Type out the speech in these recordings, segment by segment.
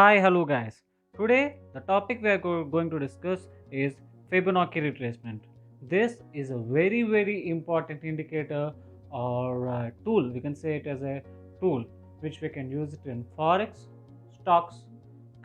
Hi, hello guys. Today, the topic we are going to discuss is Fibonacci retracement. This is a very important indicator or tool. We can say it as a tool which we can use it in forex, stocks,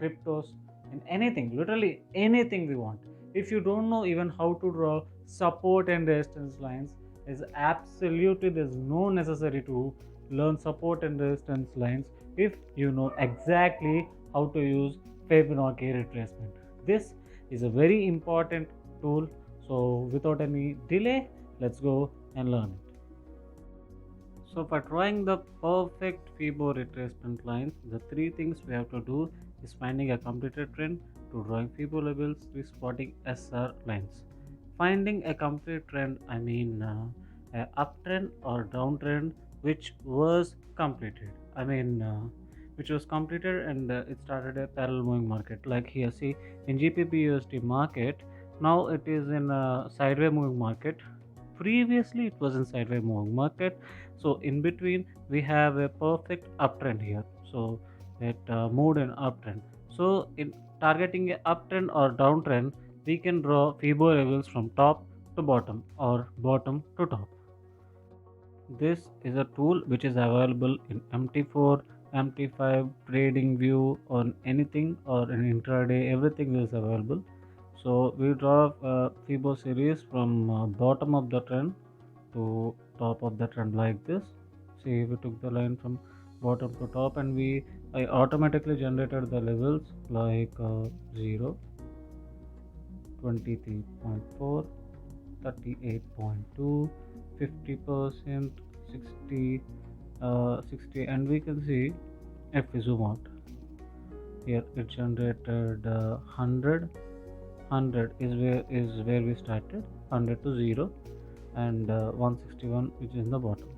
cryptos, and anything, literally anything we want. If you don't know even how to draw support and resistance lines, is absolutely there's no necessary to learn support and resistance lines if you know exactly how to use Fibonacci retracement. This is a very important tool. So without any delay, let's go and learn it. So for drawing the perfect Fibo retracement lines, the three things we have to do is finding a completed trend to drawing Fibo levels to spotting SR lines. Finding a complete trend, I mean a uptrend or downtrend which was completed. Which was completed and it started a parallel moving market. Like here, see in GBP USD market, now it is in a sideways moving market. Previously, it was in sideways moving market, so in between we have a perfect uptrend here, so it moved an uptrend. So in targeting a uptrend or downtrend, we can draw Fibo levels from top to bottom or bottom to top. This is a tool which is available in MT4, MT5, trading view, or anything, or in intraday, everything is available. So we draw Fibo series from bottom of the trend to top of the trend like this. See, we took the line from bottom to top, and I automatically generated the levels like 0, 23.4, 38.2, 50%, 60, 60, and we can see if we zoom out here, it generated 100 is where we started, 100 to 0, and 161 which is in the bottom.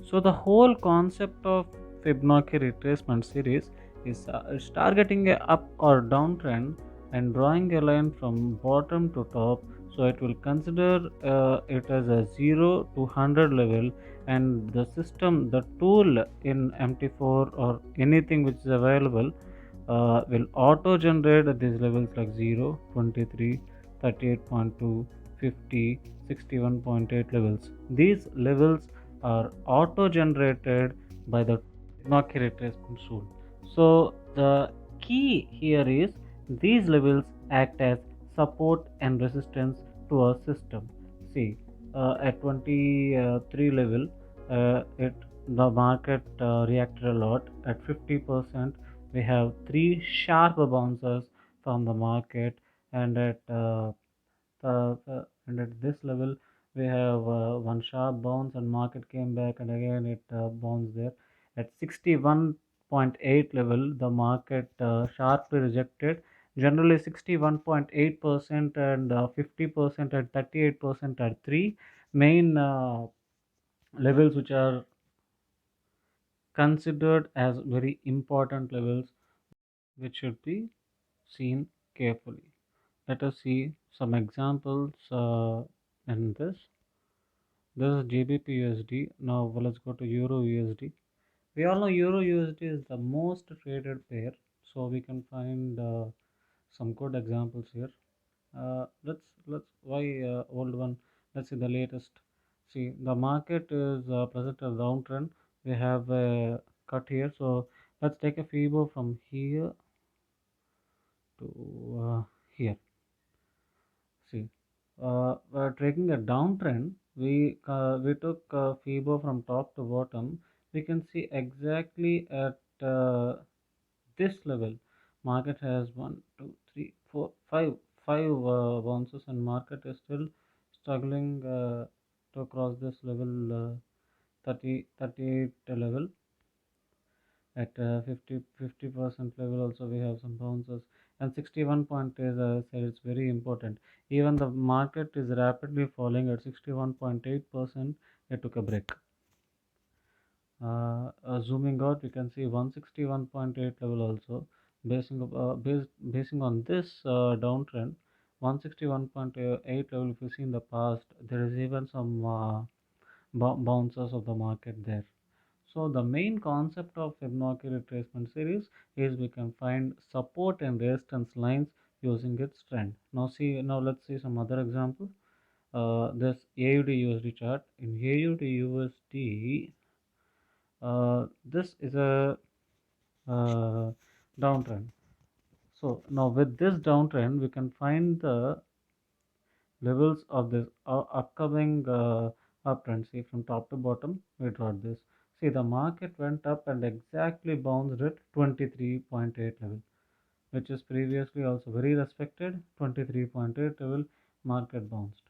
So the whole concept of Fibonacci retracement series is targeting a up or down trend and drawing a line from bottom to top. So it will consider it as a 0 to 100 level, and the system, the tool in MT4 or anything which is available will auto generate these levels like 0, 23, 38.2, 50, 61.8 levels. These levels are auto generated by the Fibonacci retracement tool. So the key here is these levels act as support and resistance to our system. See, at 23 level, it the market reacted a lot. At 50%, we have three sharp bounces from the market, and at this level we have one sharp bounce, and market came back, and again it bounced there. At 61.8 level, the market sharply rejected. Generally 61.8% and 50% and 38% are three main levels which are considered as very important levels which should be seen carefully. Let us see some examples in this. This is GBP USD. Now let's go to Euro USD. We all know Euro USD is the most traded pair, so we can find some good examples here. Let's why old one. Let's see the latest. See, the market is present a downtrend. We have a cut here, so let's take a Fibo from here to here. See, we're taking a downtrend. We took Fibo from top to bottom. We can see exactly at this level. Market has one, two, three, four, five bounces, and market is still struggling to cross this level 38 level. At 50% level also we have some bounces, and 61 point is, said, it's very important. Even the market is rapidly falling at 61.8%, it took a break. Zooming out, we can see 161.8 level also. Basing on this downtrend, 161.8 level, if you see in the past, there is even some bounces of the market there. So the main concept of Fibonacci retracement series is we can find support and resistance lines using its trend. Now let's see some other example. This AUD USD chart. In AUD USD, this is a downtrend. So now with this downtrend, we can find the levels of this upcoming uptrend. See, from top to bottom we draw this. See, the market went up and exactly bounced at 23.8 level, which is previously also very respected. 23.8 level market bounced,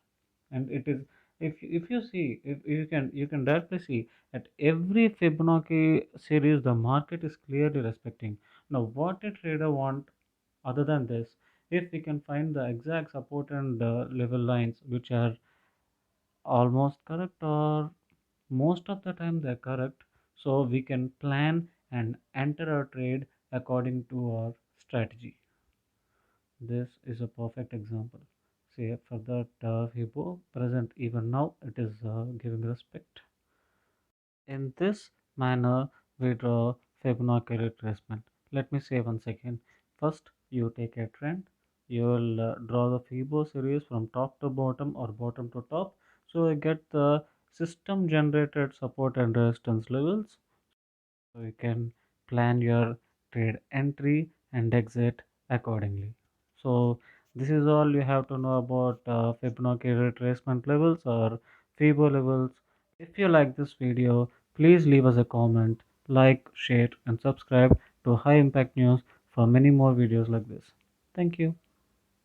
and it is, if you see, if you can directly see at every Fibonacci series the market is clearly respecting. Now what a trader want other than this, if we can find the exact support and level lines which are almost correct or most of the time they're correct, so we can plan and enter our trade according to our strategy. This is a perfect example. See, for that Fibo present even now it is giving respect. In this manner, we draw Fibonacci retracement. Let me say once again. First, you take a trend. You will draw the Fibo series from top to bottom or bottom to top. So you get the system generated support and resistance levels. So you can plan your trade entry and exit accordingly. So this is all you have to know about Fibonacci retracement levels or Fibo levels. If you like this video, please leave us a comment, like, share and subscribe to High Impact News for many more videos like this. Thank you.